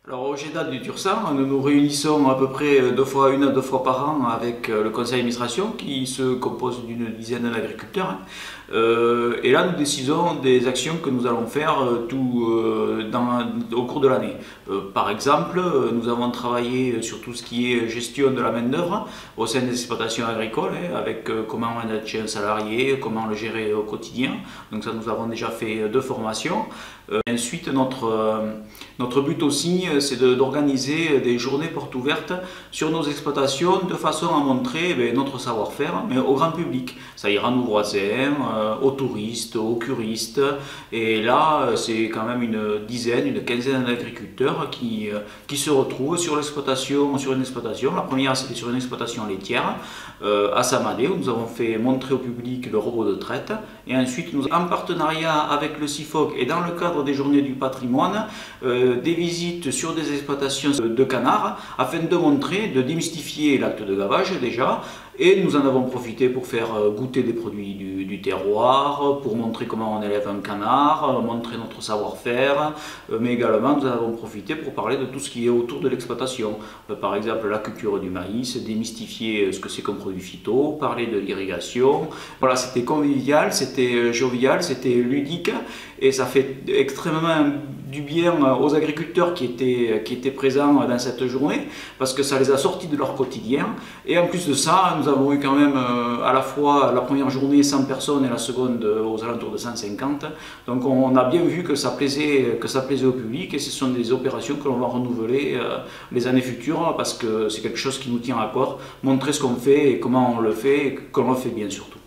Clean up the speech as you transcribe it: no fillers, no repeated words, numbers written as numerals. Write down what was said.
Alors au GEDA du Tursan, nous nous réunissons à peu près une à deux fois par an avec le conseil d'administration qui se compose d'une dizaine d'agriculteurs. Et là, nous décidons des actions que nous allons faire au cours de l'année. Par exemple, nous avons travaillé sur tout ce qui est gestion de la main-d'œuvre au sein des exploitations agricoles, avec comment manager un salarié, comment le gérer au quotidien. Donc ça, nous avons déjà fait deux formations. Ensuite, notre but aussi, c'est d'organiser des journées portes ouvertes sur nos exploitations de façon à montrer notre savoir-faire, mais au grand public. Ça ira à nos voisins, aux touristes, aux curistes. Et là, c'est quand même une quinzaine d'agriculteurs qui se retrouvent sur une exploitation. La première, c'était sur une exploitation laitière à Samadé, où nous avons fait montrer au public le robot de traite. Et ensuite, en partenariat avec le CIFOC et dans le cadre des journées du patrimoine, des visites sur des exploitations de canards afin de montrer, de démystifier l'acte de gavage déjà. Et nous en avons profité pour faire goûter des produits du terroir, pour montrer comment on élève un canard, montrer notre savoir-faire, mais également nous en avons profité pour parler de tout ce qui est autour de l'exploitation. Par exemple la culture du maïs, démystifier ce que c'est comme produit phyto, parler de l'irrigation. Voilà, c'était convivial, c'était jovial, c'était ludique et ça fait extrêmement du bien aux agriculteurs qui étaient présents dans cette journée parce que ça les a sortis de leur quotidien. Et en plus de ça, nous avons eu quand même à la fois la première journée 100 personnes et la seconde aux alentours de 150. Donc on a bien vu que ça plaisait au public et ce sont des opérations que l'on va renouveler les années futures parce que c'est quelque chose qui nous tient à cœur, montrer ce qu'on fait et comment on le fait et qu'on le fait bien surtout.